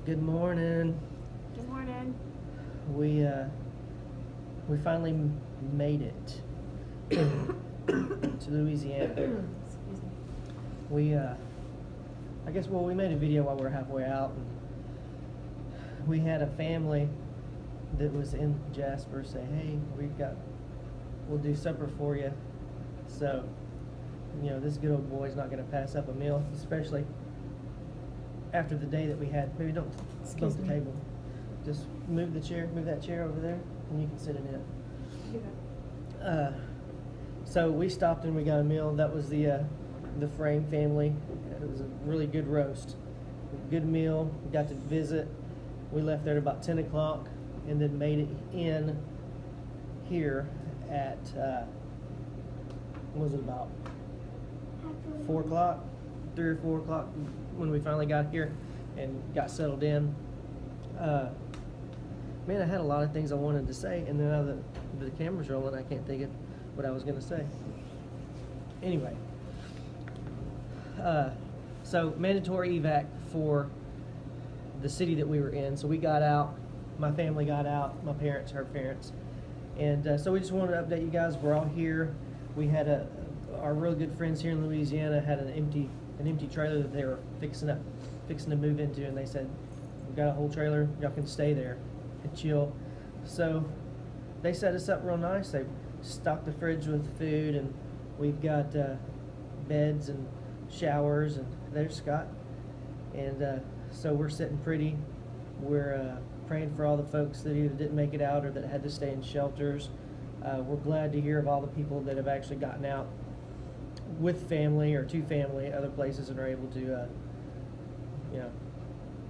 Good morning. Good morning. We finally made it to Louisiana. Excuse me. We made a video while we were halfway out, and we had a family that was in Jasper say, "Hey, we'll do supper for you." So, this good old boy's not going to pass up a meal, especially after the day that we had. Maybe don't bump the table. Just move that chair over there, and you can sit in it. Yeah. So we stopped and we got a meal. That was the Frame family. It was a really good roast, good meal. We got to visit. We left there at about 10 o'clock, and then made it in here at what was it, about 4 o'clock, 3 or 4 o'clock when we finally got here and got settled in. Man, I had a lot of things I wanted to say, and then now that the camera's rolling, I can't think of what I was going to say. Anyway, so mandatory evac for the city that we were in. So we got out, my family got out, my parents, her parents, and so we just wanted to update you guys. We're all here. We had our real good friends here in Louisiana had an empty trailer that they were fixing to move into, and they said, "We've got a whole trailer. Y'all can stay there and chill." So they set us up real nice. They stocked the fridge with food, and we've got beds and showers, and there's Scott. And so we're sitting pretty. We're praying for all the folks that either didn't make it out or that had to stay in shelters. We're glad to hear of all the people that have actually gotten out with family or to family, other places, and are able to,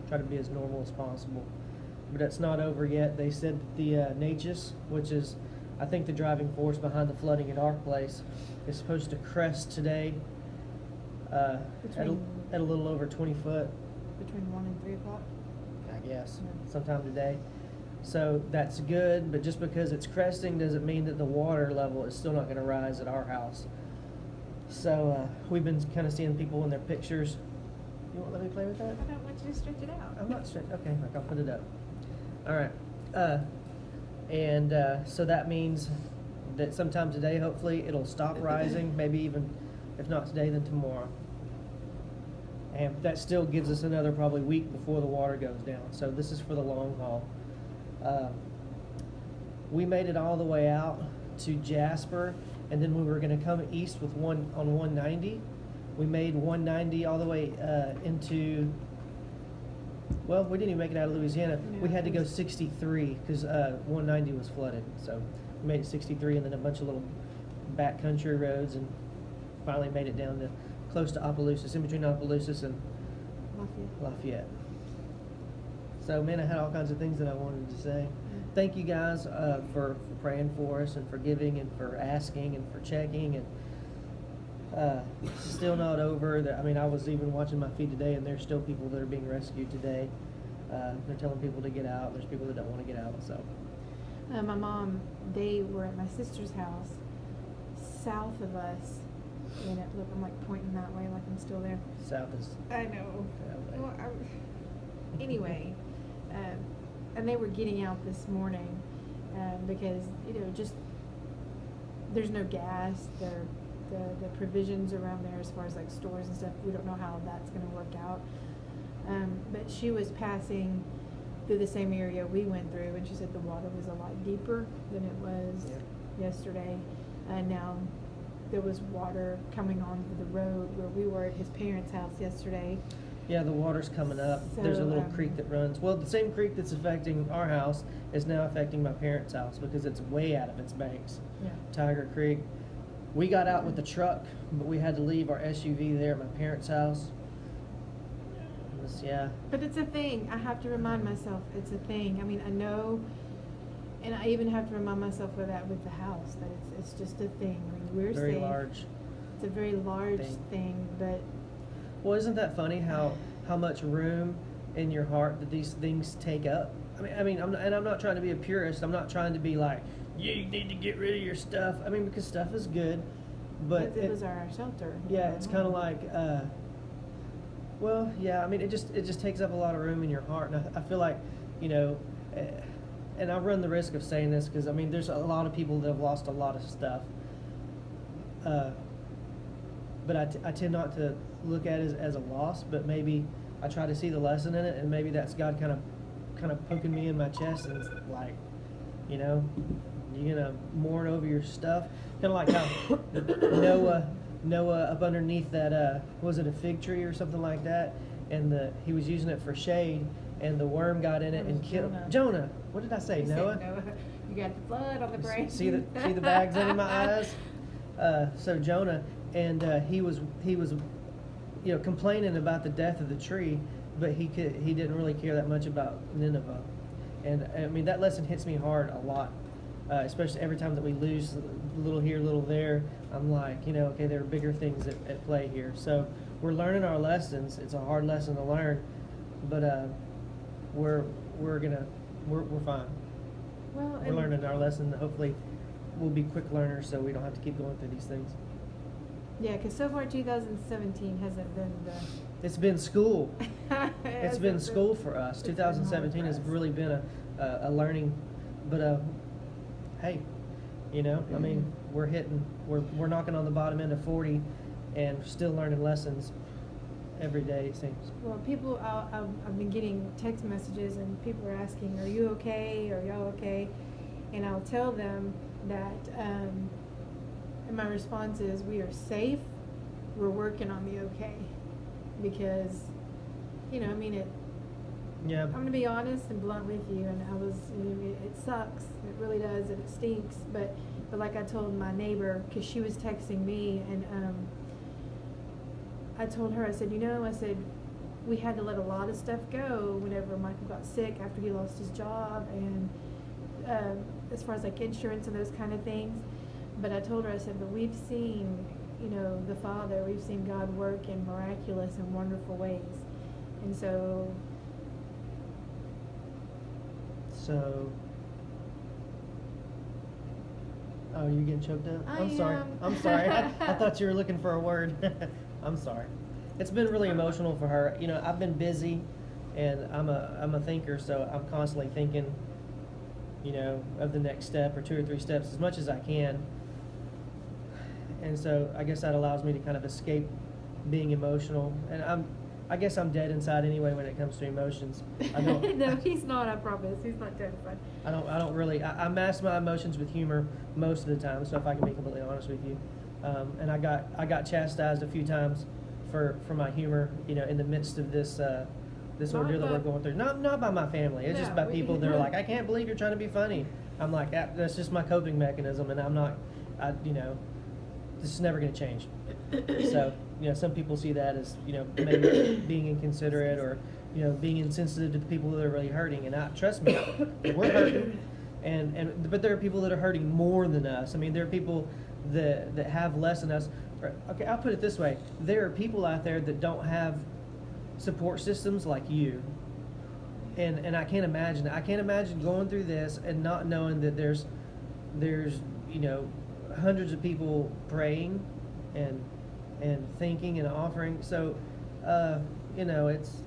try to be as normal as possible. But it's not over yet. They said that the Natchez, which is, I think, the driving force behind the flooding at our place, is supposed to crest today at a little over 20 foot. Between 1 and 3 o'clock? I guess, Yeah. sometime today. So that's good, but just because it's cresting doesn't mean that the water level is still not going to rise at our house. So we've been kind of seeing people in their pictures. You won't let me play with that? I don't want you to stretch it out. I'm not straight. Okay, I'll put it up. All right. So that means that sometime today, hopefully, it'll stop rising. Maybe even, if not today, then tomorrow. And that still gives us another probably week before the water goes down. So this is for the long haul. We made it all the way out to Jasper, and then we were going to come east with on 190. We made 190 all the way into. Well, we didn't even make it out of Louisiana. No, We had to go 63 because 190 was flooded. So we made it 63, and then a bunch of little backcountry roads, and finally made it down to close to Opelousas, in between Opelousas and Lafayette. So, man, I had all kinds of things that I wanted to say. Thank you guys for praying for us and for giving and for asking and for checking. And it's still not over. I was even watching my feed today, and there's still people that are being rescued today. They're telling people to get out. There's people that don't want to get out. So, My mom, they were at my sister's house south of us. And look, I'm like pointing that way like I'm still there. south is. I know. Okay. Well, anyway, and they were getting out this morning because just there's no gas. The provisions around there, as far as like stores and stuff, we don't know how that's going to work out. But she was passing through the same area we went through, and she said the water was a lot deeper than it was yesterday. And now there was water coming onto the road where we were at his parents' house yesterday. Yeah, the water's coming up. So, There's a little creek that runs. Well, the same creek that's affecting our house is now affecting my parents' house because it's way out of its banks. Yeah. Tiger Creek. We got out with the truck, but we had to leave our SUV there at my parents' house. Yeah. But it's a thing. I have to remind myself it's a thing. I know, and I even have to remind myself of that with the house, that it's just a thing. We're Very safe. large. It's a very large thing, but Well, isn't that funny how much room in your heart that these things take up? I'm not trying to be a purist. I'm not trying to be like, you need to get rid of your stuff. Because stuff is good, but it was our shelter. yeah, it's kind of like Well, yeah, I mean, it just takes up a lot of room in your heart, and I feel like, you know, eh, and I run the risk of saying this because I mean, there's a lot of people that have lost a lot of stuff, uh, but I tend not to look at it as a loss, but maybe I try to see the lesson in it, and maybe that's God kind of poking me in my chest, and it's like, you know, you're gonna mourn over your stuff, kind of like how Noah up underneath that was it a fig tree or something like that, and he was using it for shade, and the worm got in it and killed Jonah. What did I say? Noah. You got the blood on the brain. See the bags under my eyes. So Jonah, and he was complaining about the death of the tree, but he didn't really care that much about Nineveh, and I mean that lesson hits me hard a lot. Especially every time that we lose a little here, a little there, I'm like, okay, there are bigger things at play here. So we're learning our lessons. It's a hard lesson to learn, but we're fine. Well, we're learning our lesson. Hopefully, we'll be quick learners, so we don't have to keep going through these things. Yeah, because so far 2017 hasn't been the. It's been school. It's been school for us. 2017 has really been a learning, but hey, I mean, we're knocking on the bottom end of 40, and still learning lessons every day, it seems. Well, people, I've been getting text messages, and people are asking, "Are you okay? Are y'all okay?" And I'll tell them that, and my response is, "We are safe. We're working on the okay," because, I mean it. Yeah. I'm gonna be honest and blunt with you, and it sucks. It really does, and it stinks. But like I told my neighbor, because she was texting me, and I told her, I said, we had to let a lot of stuff go whenever Michael got sick after he lost his job, and as far as like insurance and those kind of things. But I told her, I said, but we've seen, the Father, we've seen God work in miraculous and wonderful ways, and so. Oh, you're getting choked up? I'm sorry. I'm sorry. I thought you were looking for a word. I'm sorry. It's been really emotional for her. I've been busy, and I'm a thinker, so I'm constantly thinking, of the next step or 2 or 3 steps as much as I can. And so I guess that allows me to kind of escape being emotional. And I guess I'm dead inside anyway when it comes to emotions. I don't. No, he's not. I promise. He's not dead inside. I don't really. I mask my emotions with humor most of the time. So if I can be completely honest with you, and I got chastised a few times for my humor. In the midst of this ordeal that we're going through. Not by my family. It's just by people that are like, I can't believe you're trying to be funny. I'm like, that's just my coping mechanism, and I'm not. This is never going to change. So. Some people see that as, maybe being inconsiderate or, being insensitive to the people that are really hurting. And trust me, we're hurting. But there are people that are hurting more than us. I mean, there are people that have less than us. Okay, I'll put it this way. There are people out there that don't have support systems like you. And I can't imagine. I can't imagine going through this and not knowing that there's hundreds of people praying and thinking and offering. So, it's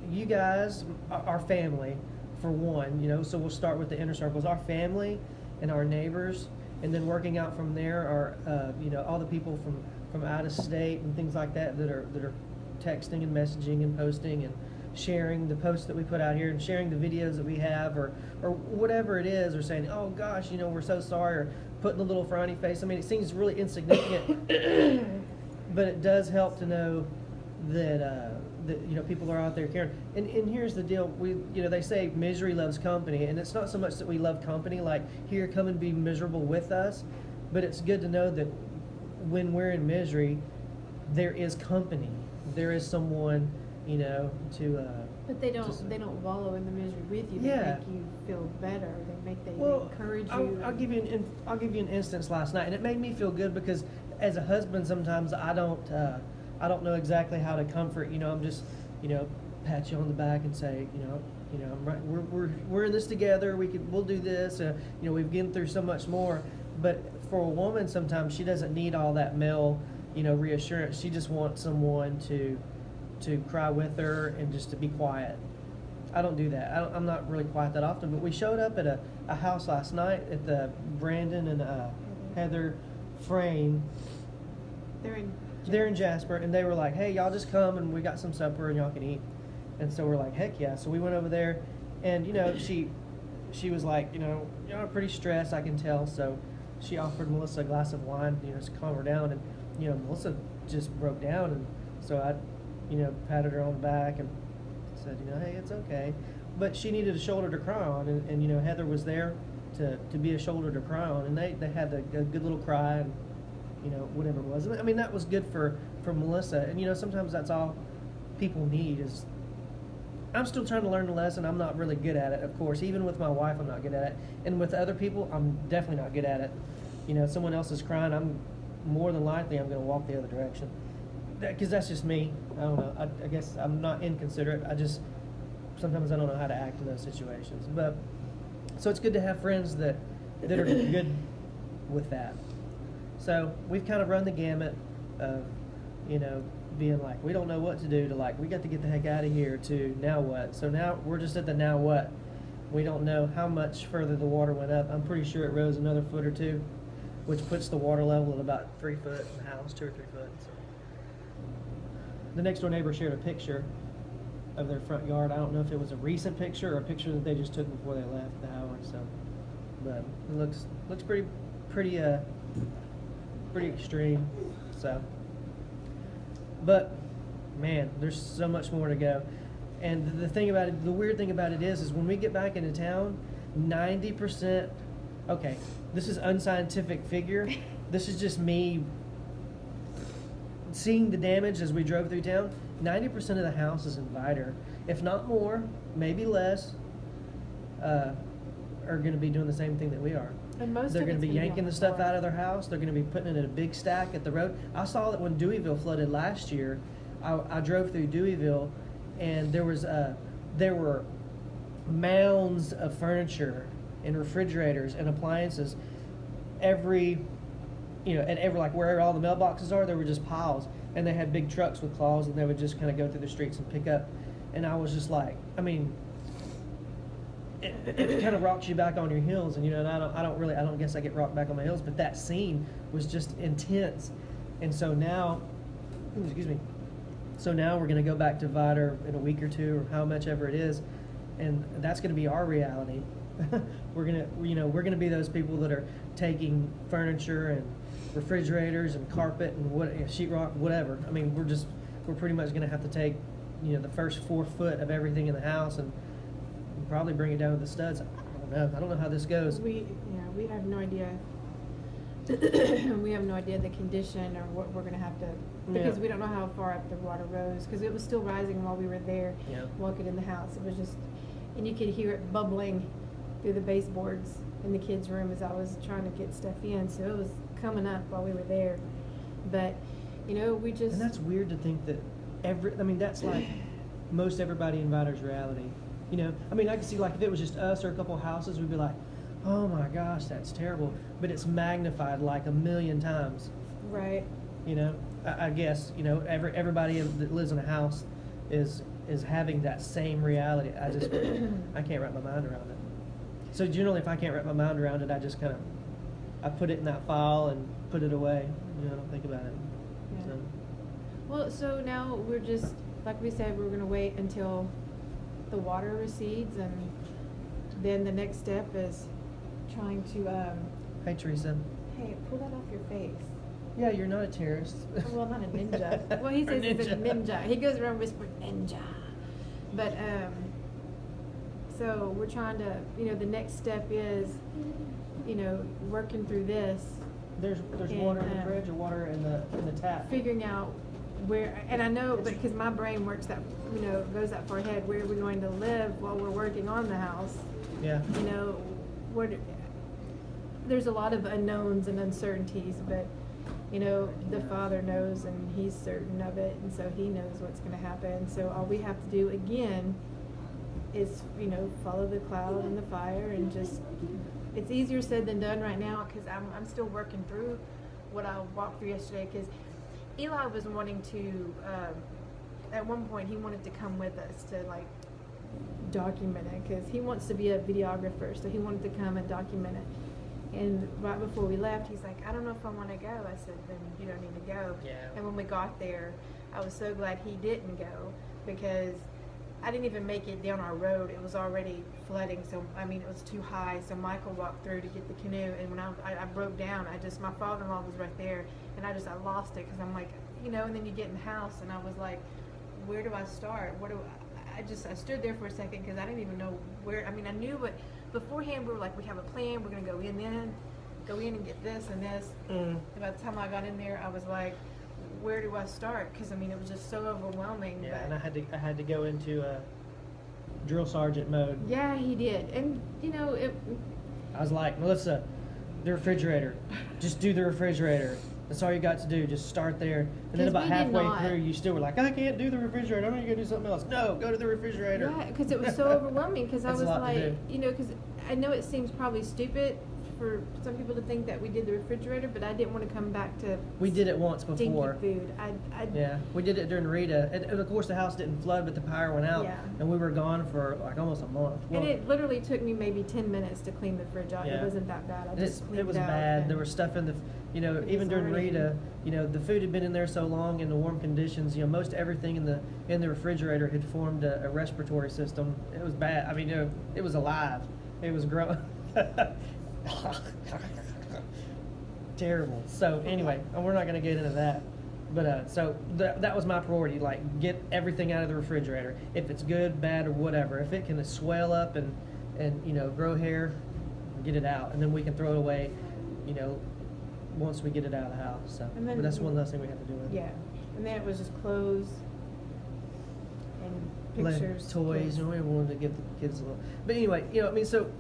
you guys, our family, for one, so we'll start with the inner circles, our family and our neighbors, and then working out from there are, all the people from out of state and things like that that are texting and messaging and posting and sharing the posts that we put out here and sharing the videos that we have or whatever it is, or saying, oh gosh, we're so sorry, or putting a little frowny face. I mean, it seems really insignificant. But it does help to know that people are out there caring. And here's the deal: they say misery loves company, and it's not so much that we love company, like here, come and be miserable with us. But it's good to know that when we're in misery, there is company. There is someone, to. But they don't wallow in the misery with you. They make you feel better. They encourage you. I'll give you an instance last night, and it made me feel good because as a husband, sometimes I don't know exactly how to comfort. I'm just, pat you on the back and say, I'm right. We're in this together. We'll do this. We've been through so much more. But for a woman, sometimes she doesn't need all that male, reassurance. She just wants someone to to cry with her and just to be quiet. I don't do that. I'm not really quiet that often. But we showed up at a house last night at the Brandon and Heather Frame. They're in Jasper, and they were like, "Hey, y'all just come and we got some supper and y'all can eat." And so we're like, "Heck yeah!" So we went over there, and she was like, "Y'all are pretty stressed, I can tell." So she offered Melissa a glass of wine, to calm her down, and Melissa just broke down, and so I, patted her on the back and said, "Hey, it's okay." But she needed a shoulder to cry on, and Heather was there to be a shoulder to cry on, and they had a good little cry, and whatever it was. I mean, that was good for Melissa, and sometimes that's all people need is. I'm still trying to learn the lesson. I'm not really good at it, of course. Even with my wife, I'm not good at it, and with other people, I'm definitely not good at it. Someone else is crying, I'm more than likely I'm going to walk the other direction, because that's just me. I don't know. I guess I'm not inconsiderate. Sometimes I don't know how to act in those situations. But so it's good to have friends that are good with that. So we've kind of run the gamut of, being like, we don't know what to do, to like, we got to get the heck out of here, to now what. So now we're just at the now what. We don't know how much further the water went up. I'm pretty sure it rose another foot or two, which puts the water level at about 3 foot in the house, 2 or 3 foot. So. The next door neighbor shared a picture of their front yard. I don't know if it was a recent picture or a picture that they just took before they left the house. So, but it looks pretty extreme. So, but man, there's so much more to go. And the weird thing about it is when we get back into town, 90%. Okay, this is unscientific figure. This is just me seeing the damage as we drove through town. 90% of the houses in Vidor, if not more, maybe less, are going to be doing the same thing that we are. And most They're of going to it's be gonna yanking on the stuff floor. out of their house. They're going to be putting it in a big stack at the road. I saw that when Deweyville flooded last year. I drove through Deweyville, and there were mounds of furniture and refrigerators and appliances. At every like where all the mailboxes are, there were just piles, and they had big trucks with claws, and they would just kind of go through the streets and pick up. And I was just like, I mean, it kind of rocks you back on your heels, and and I don't guess I get rocked back on my heels, but that scene was just intense. And so now, excuse me. So now we're going to go back to Vidor in a week or two, or how much ever it is, and that's going to be our reality. We're gonna be those people that are taking furniture and refrigerators and carpet and sheetrock, whatever. I mean, we're pretty much going to have to take the first 4 foot of everything in the house and probably bring it down to the studs. I don't know how this goes. We have no idea. We have no idea the condition or what we're going to have to, because we don't know how far up the water rose, because it was still rising while we were there walking in the house. It was just, and you could hear it bubbling through the baseboards in the kids' room as I was trying to get stuff in. So it was coming up while we were there. But, we just... And that's weird to think that that's like most everybody in Vidor's reality. I mean, I can see, like, if it was just us or a couple of houses, we'd be like, oh my gosh, that's terrible. But it's magnified like 1,000,000 times. Right. I guess, everybody that lives in a house is having that same reality. I can't wrap my mind around it. So generally, if I can't wrap my mind around it, I just kind of, I put it in that file and put it away. I don't think about it. Yeah. So. Well, so now we're just, like we said, we're going to wait until the water recedes, and then the next step is trying to Hey, Teresa. Hey, pull that off your face. Yeah, you're not a terrorist. Well, not a ninja. Well, he says he's a ninja. He goes around whispering ninja. But so we're trying to, the next step is, working through this. There's water in the fridge or water in the tap. Figuring out where, and I know, but because my brain works that, goes that far ahead, where are we going to live while we're working on the house? Yeah. There's a lot of unknowns and uncertainties, but the Father knows, and He's certain of it, and so He knows what's going to happen. So all we have to do again is follow the cloud and the fire, and just, it's easier said than done right now, because I'm still working through what I walked through yesterday, because Eli was wanting to at one point he wanted to come with us to like document it, because he wants to be a videographer, so he wanted to come and document it. And right before we left, he's like, I don't know if I want to go. I said, then you don't need to go. Yeah. And when we got there, I was so glad he didn't go, because I didn't even make it down our road. It was already flooding, so I mean it was too high. So Michael walked through to get the canoe, and when I broke down, my father-in-law was right there, and I lost it, because I'm like, and then you get in the house, and I was like, where do I start? I stood there for a second, because I didn't even know where. I mean, I knew, but beforehand we were like, we have a plan. We're gonna go in and get this and this. And by the time I got in there, I was like, where do I start? Because I mean, it was just so overwhelming. Yeah, and I had to go into drill sergeant mode. Yeah, he did, and I was like, Melissa, the refrigerator. Just do the refrigerator. That's all you got to do. Just start there. And then about halfway through, you still were like, I can't do the refrigerator. I'm going to go do something else. No, go to the refrigerator. Yeah, because it was so overwhelming. Because I was like, to because I know it seems probably stupid for some people to think that we did the refrigerator, but I didn't want to come back to. We did it once before. Stinky food. Yeah, we did it during Rita, and of course the house didn't flood, but the power went out, and we were gone for like almost a month. Well, and it literally took me maybe 10 minutes to clean the fridge out. Yeah. It wasn't that bad. It was bad. There was stuff in the, even during Rita, the food had been in there so long in the warm conditions. Most everything in the refrigerator had formed a respiratory system. It was bad. I mean, it was alive. It was growing. Terrible. So anyway, we're not going to get into that. But so that was my priority. Like, get everything out of the refrigerator. If it's good, bad, or whatever. If it can swell up and grow hair, get it out, and then we can throw it away. Once we get it out of the house. So, but that's one less thing we have to do with it. Yeah, and then it was just clothes and pictures, toys. We wanted to give the kids a little. But anyway, so.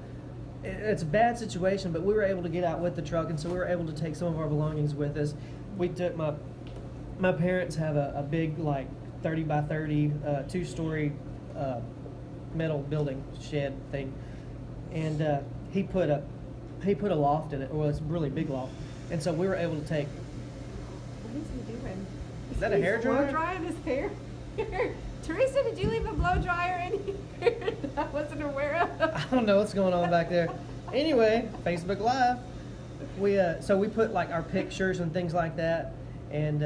It's a bad situation, but we were able to get out with the truck, and so we were able to take some of our belongings with us. We took my parents have a big, like 30 by 30 2-story metal building shed thing, and he put a loft in it. Well, it's a really big loft, and so we were able to take. What is he doing? Is that a hair dryer? Blow drying his hair. Teresa, did you leave a blow dryer in here that I wasn't aware of? I don't know what's going on back there. Anyway, Facebook Live. So we put like our pictures and things like that, and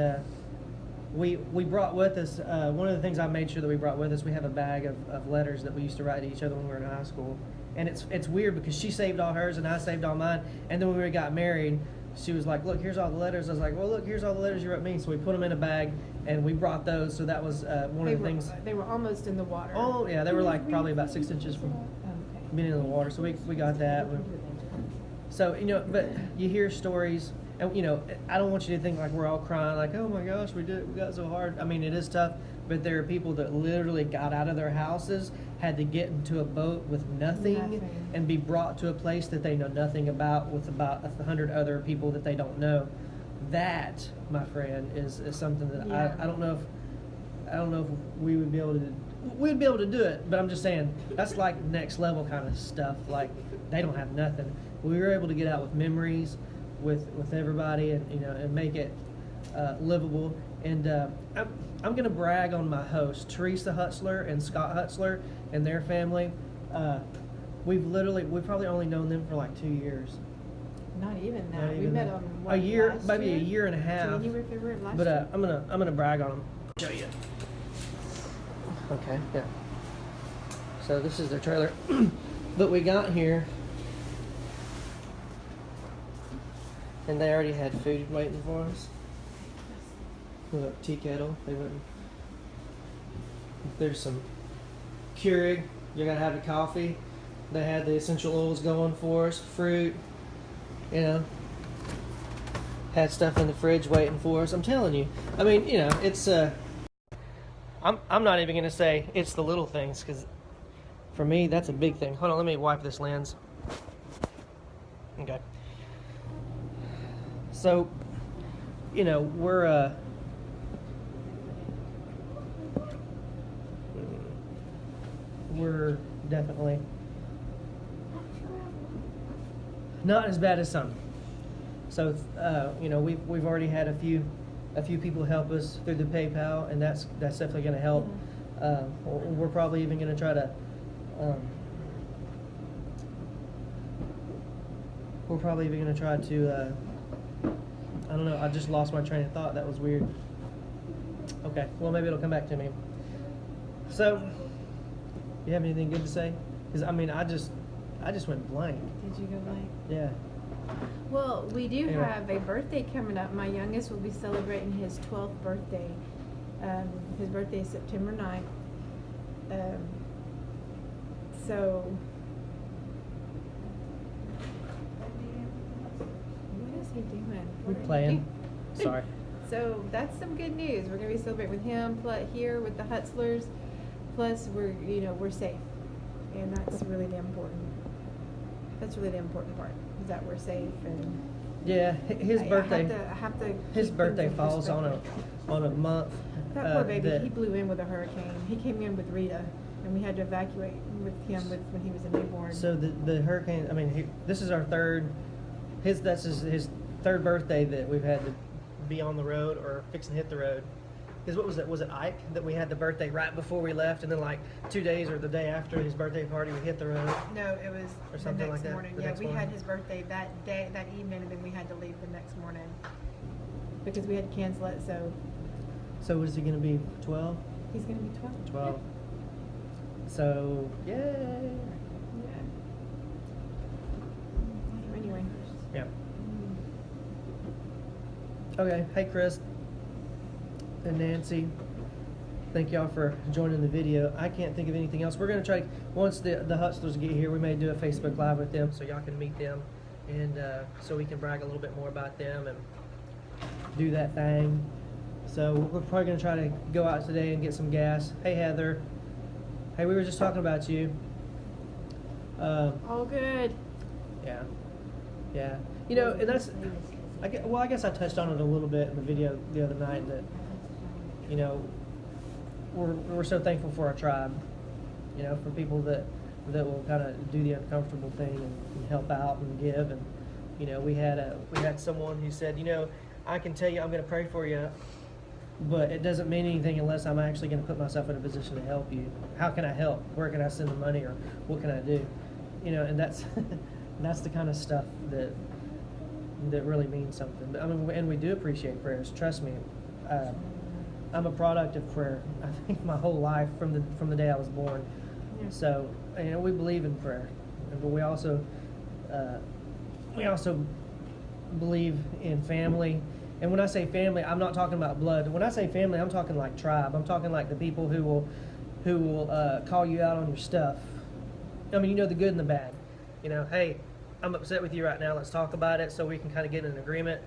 we brought with us one of the things I made sure that we brought with us. We have a bag of letters that we used to write to each other when we were in high school, and it's weird because she saved all hers and I saved all mine, and then when we got married, she was like, look, here's all the letters. I was like, well, look, here's all the letters you wrote me. So we put them in a bag, and we brought those. So that was one of the things. They were almost in the water. Oh, yeah. They were like probably about 6 inches from being in the water. So we got that. So, but you hear stories, and, I don't want you to think like we're all crying, like, oh, my gosh, we got so hard. I mean, it is tough, but there are people that literally got out of their houses, had to get into a boat with nothing. And be brought to a place that they know nothing about with about 100 other people that they don't know. That, my friend, is something that I don't know if we would be able to. We'd be able to do it, but I'm just saying that's like next level kind of stuff. Like, they don't have nothing. We were able to get out with memories, with everybody, and make it livable. And I'm going to brag on my hosts, Teresa Hutzler and Scott Hutzler and their family. We've probably only known them for like 2 years. Not even that. We met them a year, maybe a year and a half. January, February last but year. I'm gonna brag on them. Show you. Okay, yeah. So this is their trailer that we got here, and they already had food waiting for us. Look, tea kettle. They went. There's some Keurig. You gotta have the coffee. They had the essential oils going for us, fruit, had stuff in the fridge waiting for us. I'm telling you. I mean, it's I'm not even gonna say it's the little things, because for me that's a big thing. Hold on, let me wipe this lens. Okay. So, we're definitely not as bad as some. So, we've already had a few a few people help us through the PayPal, and that's definitely going to help. We're probably even going to try to. We're probably even going to try to. I don't know. I just lost my train of thought. That was weird. Okay. Well, maybe it'll come back to me. So, you have anything good to say? Because I mean, I just went blank. Did you go blank? Yeah. Well, we do Anyway. have a birthday coming up. My youngest will be celebrating his 12th birthday. His birthday is September 9th. So, what is he doing? We're What are you playing. doing? Sorry. So that's some good news. We're gonna be celebrating with him, here with the Hutzlers. Plus, we're safe, and that's really the important. That's really the important part, is that we're safe and. Yeah, his birthday. I have to His keep birthday things in falls on perspective. a month. That poor baby, that- he blew in with a hurricane. He came in with Rita, and we had to evacuate with him when he was a newborn. So the hurricane. I mean, this is our third. That's his third birthday that we've had to be on the road or fixing to hit the road. Because what was it? Was it Ike that we had the birthday right before we left, and then like 2 days or the day after his birthday party, we hit the road? No, it was Or something the like next that, morning. the Yeah, next we had morning. his birthday that day, that evening, and then we had to leave the next morning because we had to cancel it. So So is he going to be 12? he's gonna be 12. 12. So yay! Yeah. Anyway. Yeah. Okay. Hey, Chris and Nancy. Thank y'all for joining the video. I can't think of anything else. We're gonna try, once the Hutzlers get here, we may do a Facebook Live with them so y'all can meet them, and so we can brag a little bit more about them and do that thing. So we're probably gonna try to go out today and get some gas. Hey, Heather. Hey, we were just talking about you. All good. Yeah, yeah. You know, and that's. I guess I touched on it a little bit in the video the other night that, you know, we're so thankful for our tribe. You know, for people that will kind of do the uncomfortable thing and help out and give. And you know, we had someone who said, you know, I can tell you I'm going to pray for you, but it doesn't mean anything unless I'm actually going to put myself in a position to help you. How can I help? Where can I send the money, or what can I do? You know, and that's that's the kind of stuff that really means something. I mean, and we do appreciate prayers. Trust me, I'm a product of prayer. I think my whole life from the day I was born. Yeah. So, you know, we believe in prayer, but we also believe in family. And when I say family, I'm not talking about blood. When I say family, I'm talking like tribe. I'm talking like the people who will call you out on your stuff. I mean, you know, the good and the bad. You know, hey, I'm upset with you right now. Let's talk about it so we can kind of get in an agreement.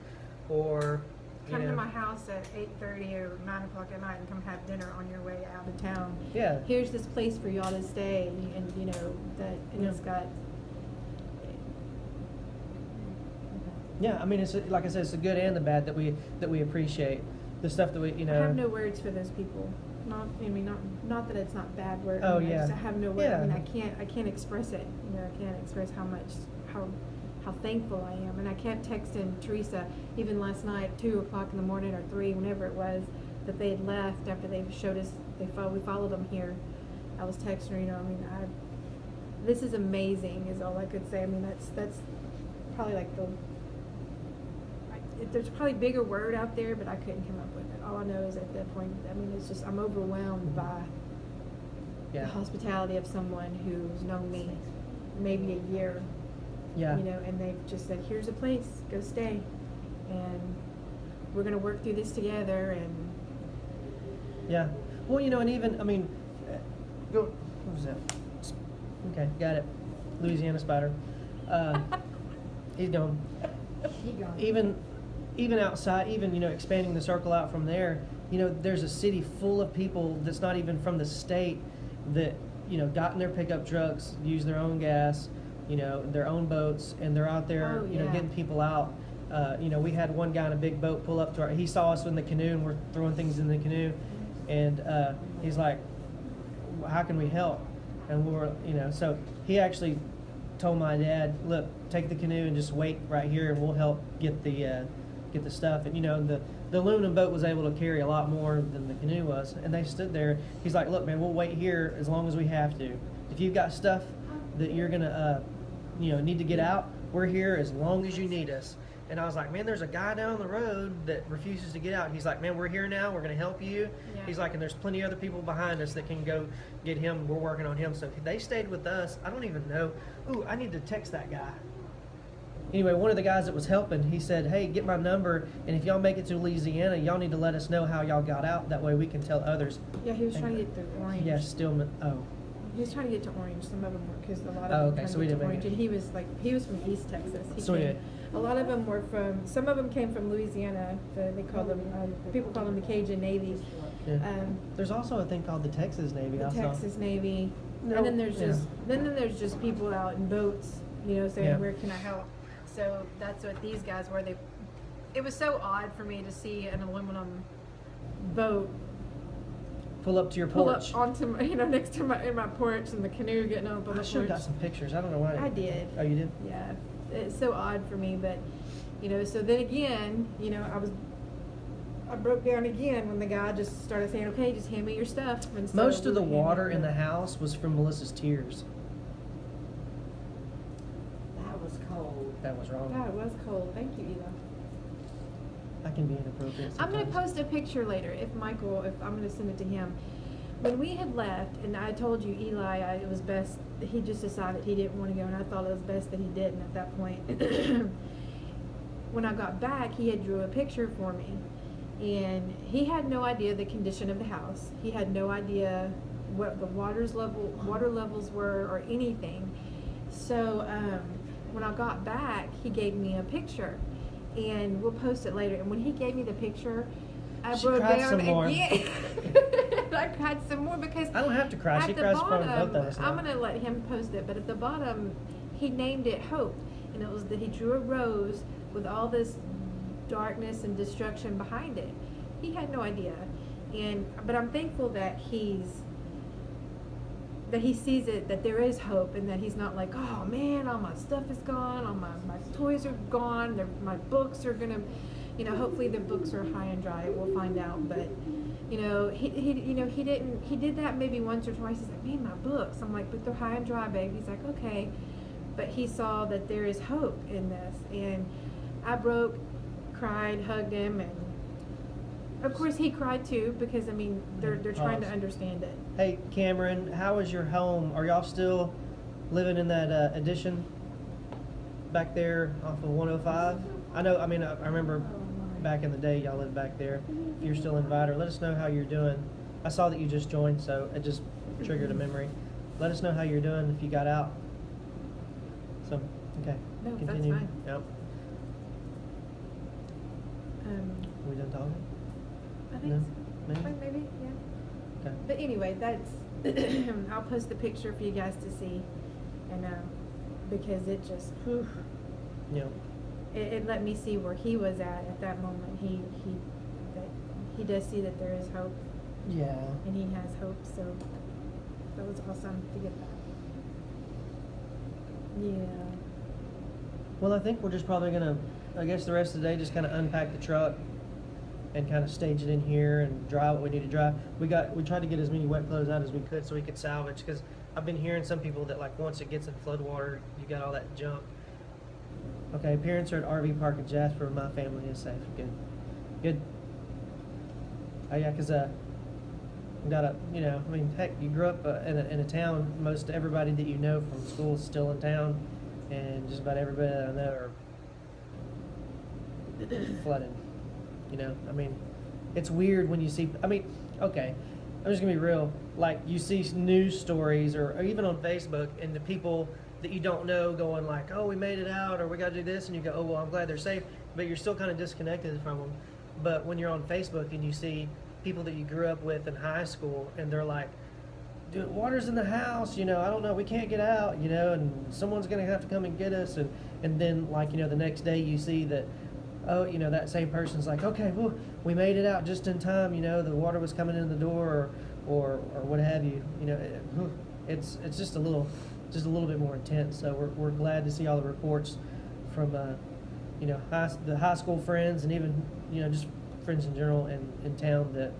Or, you Come know, to my house at 8:30 or 9 o'clock at night and come have dinner on your way out of town. Yeah. Here's this place for y'all to stay, and you know that, and Yeah. it's got. Yeah, I mean, it's like I said, it's the good and the bad that we appreciate. The stuff that we, you know. I have no words for those people. Not that it's not bad words. Oh, I mean, yeah. I just have no words. Yeah. I mean, I can't express it. You know, I can't express how thankful I am. And I kept texting Teresa even last night, 2 o'clock in the morning or 3, whenever it was, that they had left after they showed us. We followed them here. I was texting her. You know, I mean, this is amazing. Is all I could say. I mean, that's probably like there's probably a bigger word out there, but I couldn't come up with it. All I know is at that point, I mean, it's just, I'm overwhelmed by Yeah. the hospitality of someone who's known me maybe a year, Yeah. you know, and they've just said, here's a place, go stay. And we're going to work through this together. And Yeah. Well, you know, and even, I mean, go. What was that? Okay, got it. Louisiana spider. He's gone. he gone. Even outside, even, you know, expanding the circle out from there, you know, there's a city full of people that's not even from the state that, you know, got in their pickup trucks, use their own gas, you know, their own boats, and they're out there, Oh, you know, yeah. getting people out. You know, we had one guy in a big boat pull up to he saw us in the canoe, and we're throwing things in the canoe, and he's like, how can we help? And we were, you know, so he actually told my dad, look, take the canoe and just wait right here, and we'll help get the stuff. And you know, the aluminum boat was able to carry a lot more than the canoe was, and they stood there. He's like, "Look, man, we'll wait here as long as we have to. If you've got stuff that you're gonna, need to get out, we're here as long as you need us." And I was like, "Man, there's a guy down the road that refuses to get out." He's like, "Man, we're here now. We're gonna help you." Yeah. He's like, "And there's plenty of other people behind us that can go get him. We're working on him." So they stayed with us. I don't even know. Ooh, I need to text that guy. Anyway, one of the guys that was helping, he said, "Hey, get my number, and if y'all make it to Louisiana, y'all need to let us know how y'all got out. That way we can tell others." Yeah, he was trying to get through Orange. Yeah, Stillman. Oh. He was trying to get to Orange. Some of them were, because a lot of Oh, them okay, trying so to we get to didn't make Orange, it. and he was from East Texas. So we did. A lot of them were from. Some of them came from Louisiana. They call them. People call them the Cajun Navy. Yeah. There's also a thing called the Texas Navy. The I saw. Texas Navy. No, And then there's yeah. there's just people out in boats, saying, Yeah. "Where can I help?" So that's what these guys were. It was so odd for me to see an aluminum boat Pull up to your pull porch. up onto my, next to my porch, and the canoe getting up on the I should have porch. got some pictures. I don't know why. I did. Oh, you did? Yeah, it's so odd for me, but so then again, I broke down again when the guy just started saying, "Okay, just hand me your stuff." And so Most we of the were handing water in it. the house was from Melissa's tears. That was cold. That was wrong. God, it was cold. Thank you, Ela. I can be inappropriate I'm going to sometimes. post a picture later if I'm going to send it to him. When we had left, and I told you, Eli, it was best, he just decided he didn't want to go, and I thought it was best that he didn't at that point. When I got back, he had drew a picture for me, and he had no idea the condition of the house. He had no idea what the water levels were or anything. So when I got back, he gave me a picture, and we'll post it later. And when he gave me the picture, I She broke cried down some more. again. I cried some more because I don't have to cry. at She the cries for both bottom, of us. I'm now. gonna let him post it, but at the bottom, he named it Hope, and it was that he drew a rose with all this darkness and destruction behind it. He had no idea, but I'm thankful that he sees it, that there is hope, and that he's not like, "Oh man, all my stuff is gone, all my toys are gone, my books are gonna," hopefully the books are high and dry. We'll find out, but he did that maybe once or twice. He's like, "Man, my books." I'm like, "But they're high and dry, babe." He's like, "Okay," but he saw that there is hope in this, and I cried, hugged him, and of course he cried too, because they're trying to understand it. Hey, Cameron, how is your home? Are y'all still living in that addition back there off of 105? I remember back in the day y'all lived back there. If you're still invited, let us know how you're doing. I saw that you just joined, so it just triggered a memory. Let us know how you're doing if you got out. So, okay. No, that's Continue. fine. Yep. Are we done talking? I think No? so. Maybe? Maybe, yeah. Okay. But anyway, that's I'll post the picture for you guys to see, and because it just Yep. it let me see where he was at that moment. He does see that there is hope, Yeah. and he has hope. So that was awesome to get that. Yeah. Well, I think we're just probably gonna, I guess the rest of the day, just kind of unpack the truck and kind of stage it in here and dry what we need to dry. We tried to get as many wet clothes out as we could so we could salvage, because I've been hearing some people that, like, once it gets in flood water, you got all that junk. Okay, parents are at RV park in Jasper. My family is safe. Good. Good. Oh yeah, because we got heck, you grew up in a town. Most everybody that you know from school is still in town, and just about everybody that I know are flooded. It's weird when you see. Okay, I'm just gonna be real. Like, you see news stories or even on Facebook, and the people that you don't know going like, "Oh, we made it out," or "We got to do this," and you go, "Oh, well, I'm glad they're safe," but you're still kind of disconnected from them. But when you're on Facebook and you see people that you grew up with in high school, and they're like, "Dude, water's in the house, I don't know, we can't get out, and someone's gonna have to come and get us," and then, like, the next day you see that, oh, that same person's like, "Okay, well, we made it out just in time, the water was coming in the door," or what have you. It's just a little bit more intense. So we're glad to see all the reports from the high school friends, and even just friends in general in town that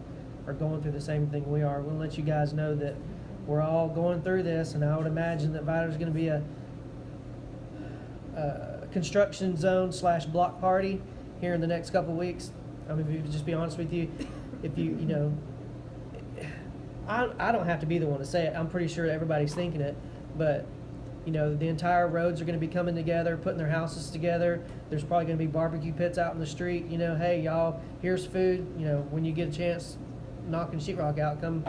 are going through the same thing we are. We'll let you guys know that we're all going through this, and I would imagine that Vida's going to be a construction zone / block party here in the next couple of weeks. I mean, if you just be honest with you, if you know, I don't have to be the one to say it. I'm pretty sure everybody's thinking it, but you know, the entire roads are going to be coming together, putting their houses together. There's probably going to be barbecue pits out in the street. You know, hey y'all, here's food. You know, when you get a chance, knocking sheetrock out, come.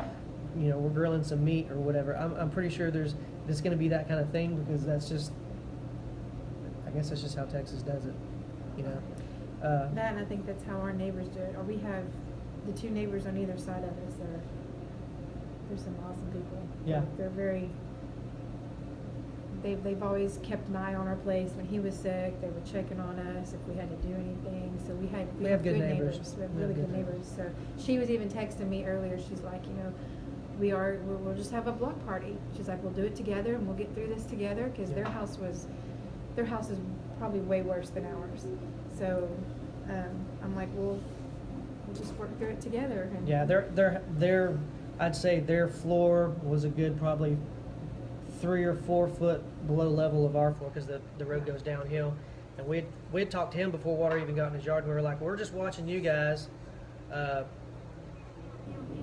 You know, we're grilling some meat or whatever. I'm pretty sure there's going to be that kind of thing, because that's just, I guess that's just how Texas does it. You know. That, and I think that's how our neighbors do it. Or we have the two neighbors on either side of us. They're some awesome people. Yeah. They're very. They've always kept an eye on our place. When he was sick, they were checking on us if we had to do anything. So we have good neighbors. We have really good neighbors. So she was even texting me earlier. She's like, you know, we'll just have a block party. She's like, we'll do it together and we'll get through this together, because their house is probably way worse than ours. So I'm like, we'll just work through it together. And Yeah, their I'd say their floor was a good probably 3 or 4 foot below level of our floor, because the road goes downhill. And we'd talked to him before water even got in his yard, and we were like, we're just watching you guys.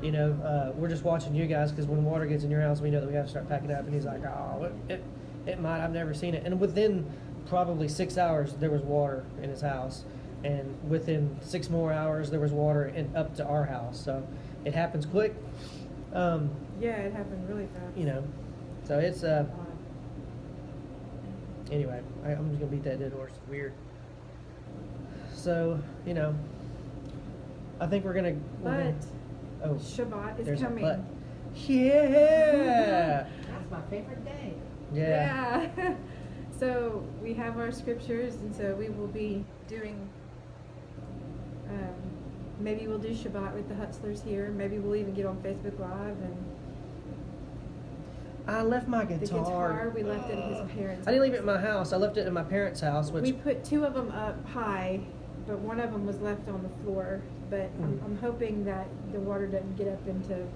You know, we're just watching you guys, because when water gets in your house, we know that we have to start packing up. And he's like, oh, it might. I've never seen it. And within probably 6 hours, there was water in his house. And within 6 more hours, there was water up to our house. So it happens quick. yeah, it happened really fast. You know, so it's anyway. I'm just gonna beat that dead horse. It's weird. So you know, I think we're gonna. Oh, Shabbat is there's a coming. but. Yeah. That's my favorite day. Yeah. Yeah. So we have our scriptures, and so we will be doing. Maybe we'll do Shabbat with the Hutzlers here. Maybe we'll even get on Facebook Live. And I left my the guitar we left it at his parents' I didn't leave it house. at my house. I left it at my parents' house, which We put 2 of them up high, but one of them was left on the floor. But I'm hoping that the water doesn't get up into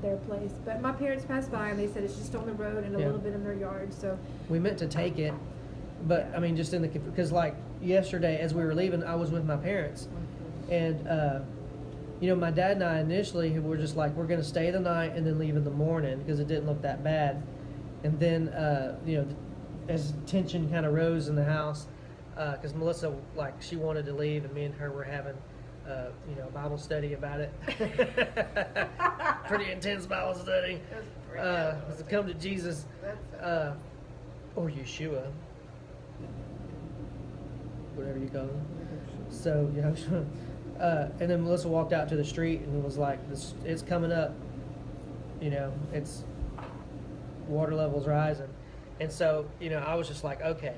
their place. But my parents passed by and they said it's just on the road and a Yeah. little bit in their yard. So we meant to take it, but I mean, just in the because like yesterday as we were leaving, I was with my parents, and you know, my dad and I initially were just like, we're gonna stay the night and then leave in the morning because it didn't look that bad, and then you know, as tension kind of rose in the house, because Melissa, like, she wanted to leave, and me and her were having you know, Bible study about it. Pretty intense Bible study. To come to Jesus, or Yeshua, whatever you call him. So you know, and then Melissa walked out to the street and was like, "It's coming up. You know, it's water levels rising." And so, you know, I was just like, okay.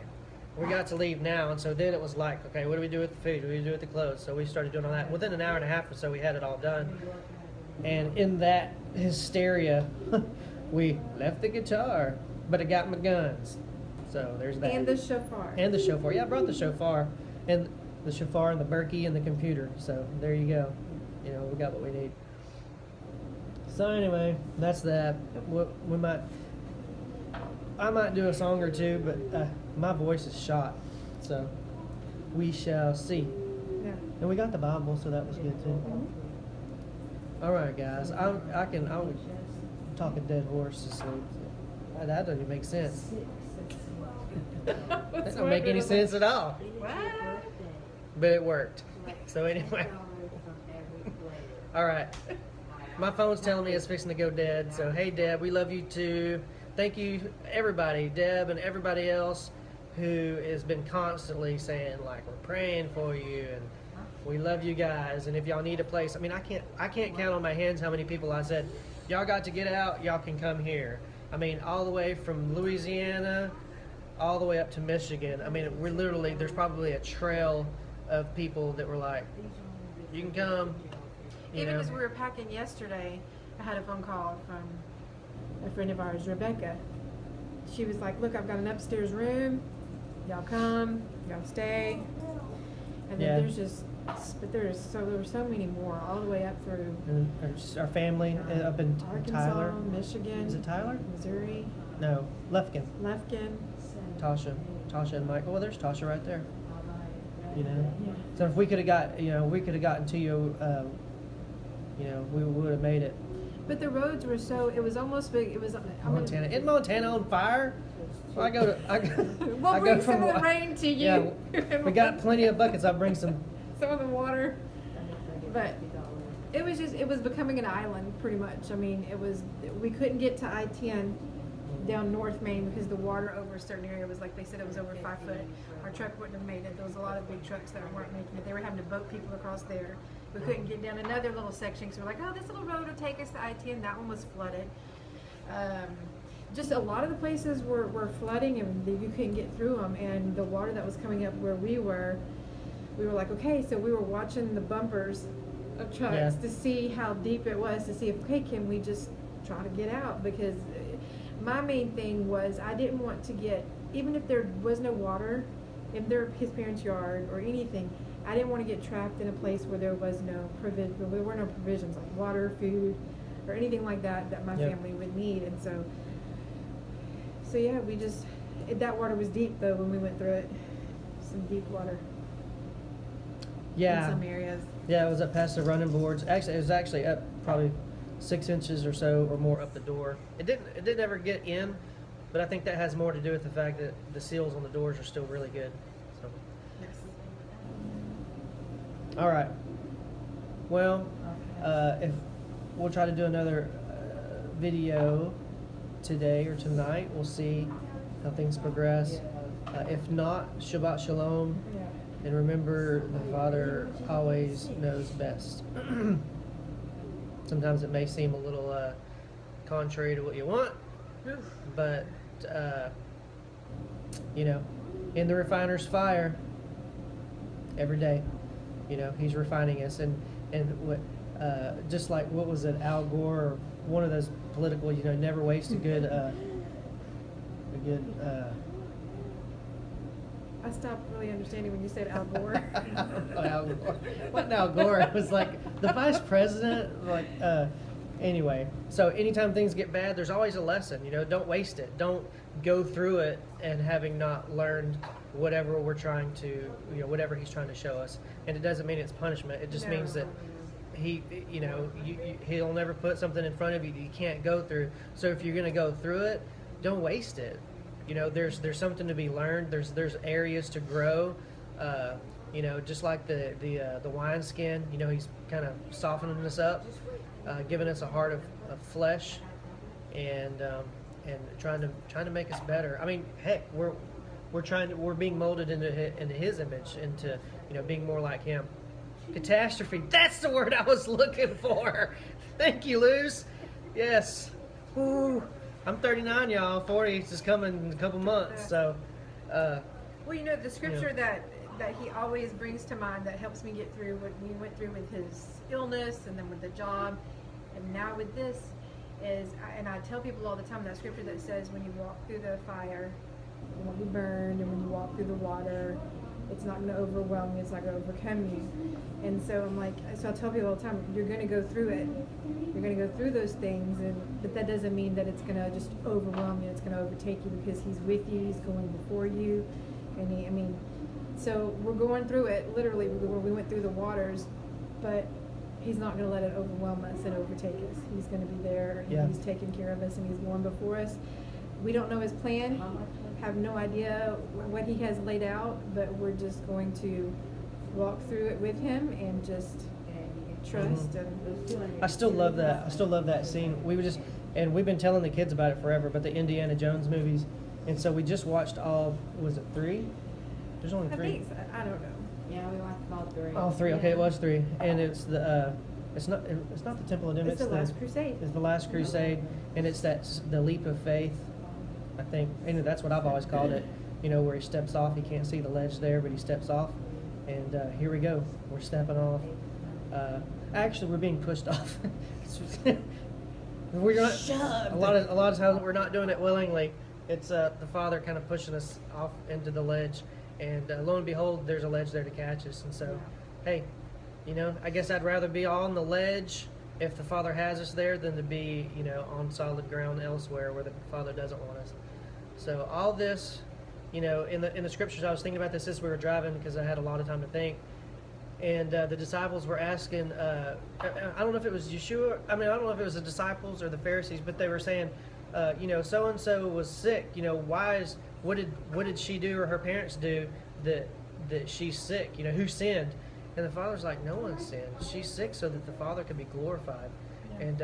We got to leave now, and so then it was like, okay, what do we do with the food? What do we do with the clothes? So we started doing all that. Within an hour and a half or so, we had it all done. And in that hysteria, we left the guitar, but I got my guns. So there's that. and the shofar. And the shofar. Yeah, I brought the shofar, and the shofar and the berkey and the computer. So there you go. You know, we got what we need. So anyway, that's that. I might do a song or two, but my voice is shot, so we shall see. Yeah. And we got the Bible, so that was good too. All right, guys. I'm talking dead horse to sleep. That doesn't even make sense. That doesn't make any sense at all. But it worked. So anyway. All right. My phone's telling me it's fixing to go dead. So hey, Deb, we love you too. Thank you, everybody, Deb and everybody else who has been constantly saying, like, we're praying for you and we love you guys. And if y'all need a place, I mean, I can't count on my hands how many people I said, y'all got to get out, y'all can come here. I mean, all the way from Louisiana, all the way up to Michigan. I mean, we're literally, there's probably a trail of people that were like, you can come. You Even know? as we were packing yesterday, I had a phone call from a friend of ours, Rebecca. She was like, look, I've got an upstairs room. Y'all come, y'all stay. And then Yeah. there's just but there were so many more all the way up through And our family up in Arkansas, Tyler. Michigan. Is it Tyler? Missouri, No, Lufkin. Lufkin. Tasha and Michael. Well, there's Tasha right there. You know. Yeah. So if we could have gotten to you, we would have made it. But the roads were so, it was almost big, it was, Montana. Isn't Montana on fire? Well, we'll I bring go some from of the rain to you. Yeah, we got plenty of buckets. I'll bring some. Some of the water. But it was becoming an island pretty much. I mean, we couldn't get to I-10 down North Main because the water over a certain area was, like they said, it was over 5 foot. Our truck wouldn't have made it. There was a lot of big trucks that weren't making it. They were having to boat people across there. We couldn't get down another little section because we're like, oh, this little road will take us to I-10. That one was flooded. Just a lot of the places were flooding and you couldn't get through them. And the water that was coming up where we were like, okay, so we were watching the bumpers of trucks to see how deep it was, to see if, okay, can we just try to get out? Because my main thing was I didn't want to get, even if there was no water in his parents' yard or anything, I didn't want to get trapped in a place where there was no provision, there were no provisions like water, food, or anything like that my family would need. And so yeah, that water was deep though when we went through it. Some deep water. Yeah. In some areas. Yeah, it was up past the running boards. Actually, it was actually up probably 6 inches or so or more up the door. It didn't ever get in, but I think that has more to do with the fact that the seals on the doors are still really good. So. Yes. All right. Well, if we'll try to do another video today or tonight, we'll see how things progress. If not, Shabbat Shalom. Yeah. And remember, the Father always knows best. Sometimes it may seem a little contrary to what you want, but, in the refiner's fire, every day, He's refining us. And what, just like, what was it, Al Gore, or one of those political, never waste a good I stopped really understanding when you said Al Gore. Al Gore. Wasn't Al Gore? It was like the vice president. Anyway, so anytime things get bad, there's always a lesson. Don't waste it. Don't go through it and having not learned whatever we're trying to, whatever he's trying to show us. And it doesn't mean it's punishment. It just means that he'll never put something in front of you that you can't go through. So if you're going to go through it, don't waste it. There's something to be learned. There's areas to grow. Just like the wineskin. He's kind of softening us up, giving us a heart of flesh, and trying to make us better. I mean, heck, we're being molded into His image, into being more like Him. Catastrophe. That's the word I was looking for. Thank you, Luz. Yes. Woo. I'm 39, y'all. 40 is just coming in a couple months. So, well, the scripture that he always brings to mind that helps me get through what we went through with his illness and then with the job and now with this is, and I tell people all the time, that scripture that says when you walk through the fire, you won't be burned, and when you walk through the water, it's not going to overwhelm you, it's not going to overcome you. And so I tell people all the time, you're going to go through it. You're going to go through those things, but that doesn't mean that it's going to just overwhelm you, it's going to overtake you, because He's with you, He's going before you. And so we're going through it, literally, we went through the waters, but He's not going to let it overwhelm us and overtake us. He's going to be there, and He's taking care of us, and He's going before us. We don't know His plan, have no idea what He has laid out, but we're just going to walk through it with Him and just trust. I still love that. I still love that scene. We've been telling the kids about it forever, but the Indiana Jones movies, and so we just watched all. Was it 3? There's only 3. I think so. I don't know. Yeah, we watched all 3. All 3. Okay, it was 3, and it's the. It's not the Temple of Doom. It's the Last Crusade. It's the Last Crusade, and it's the leap of faith. I think, and that's what I've always called it. Where he steps off, he can't see the ledge there, but he steps off, and here we go. We're stepping off. Actually, we're being pushed off. We're not. Shoved. A lot of times we're not doing it willingly. It's the Father kind of pushing us off into the ledge, and lo and behold, there's a ledge there to catch us. And so, hey, you know, I guess I'd rather be on the ledge if the Father has us there than to be, you know, on solid ground elsewhere where the Father doesn't want us. So all this, you know, in the scriptures, I was thinking about this as we were driving because I had a lot of time to think. And the disciples were asking, I don't know if it was Yeshua, I don't know if it was the disciples or the Pharisees, but they were saying, you know, so-and-so was sick, you know, what did she do or her parents do that she's sick? You know, who sinned? And the Father's like, no one sinned. She's sick so that the Father could be glorified. Yeah. And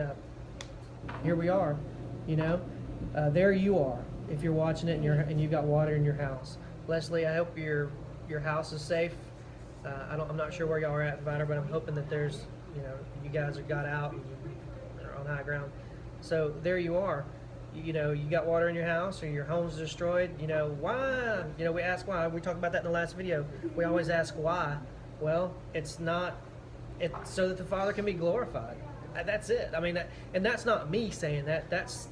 here we are, you know, there you are. If you're watching it and you've got water in your house. Leslie, I hope your house is safe. I'm not sure where y'all are at, Vider, but I'm hoping that there's, you know, you guys have got out and are on high ground. So there you are. You know, you got water in your house or your home's destroyed. You know, why? You know, we ask why. We talked about that in the last video. We always ask why. Well, it's so that the Father can be glorified. That's it. I mean, and that's not me saying that. That's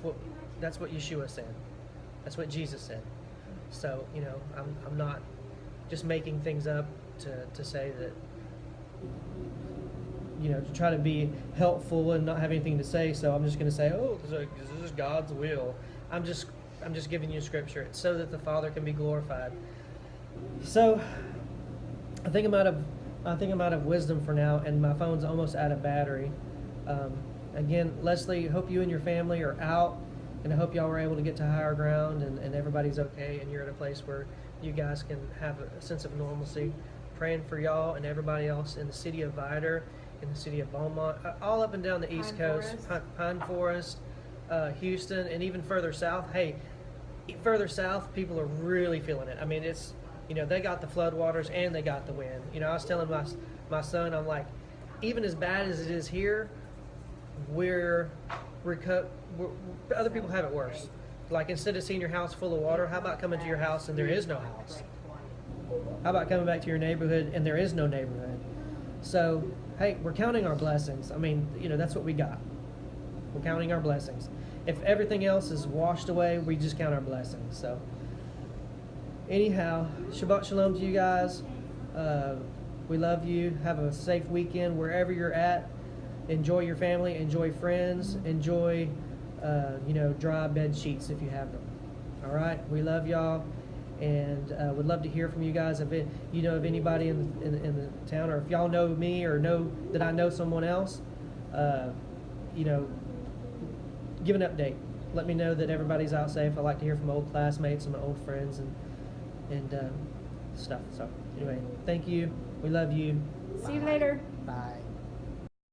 what Yeshua said. That's what Jesus said. So, you know, I'm not just making things up to say that, you know, to try to be helpful and not have anything to say. So I'm just going to say, oh, this is God's will. I'm just giving you scripture. It's so that the Father can be glorified. So I think I'm out of wisdom for now, and my phone's almost out of battery. Again, Leslie, hope you and your family are out, and I hope y'all were able to get to higher ground and everybody's okay, and you're at a place where you guys can have a sense of normalcy. Praying for y'all and everybody else in the city of Vider, in the city of Beaumont, all up and down the East Coast, Pine Forest, Houston, and even further south. Hey, further south, people are really feeling it. I mean, it's, you know, they got the floodwaters and they got the wind. You know, I was telling my son, I'm like, even as bad as it is here, other people have it worse. Like, instead of seeing your house full of water, how about coming to your house and there is no house? How about coming back to your neighborhood and there is no neighborhood? So, hey, we're counting our blessings. I mean, you know, that's what we got. We're counting our blessings. If everything else is washed away, we just count our blessings. So, anyhow, Shabbat Shalom to you guys. We love you. Have a safe weekend wherever you're at. Enjoy your family. Enjoy friends. Enjoy, you know, dry bed sheets if you have them. All right? We love y'all. And would love to hear from you guys. If you know of anybody in the town, or if y'all know me or know that I know someone else, you know, give an update. Let me know that everybody's out safe. I like to hear from old classmates and my old friends and stuff. So anyway, thank you. We love you. See you later. Bye.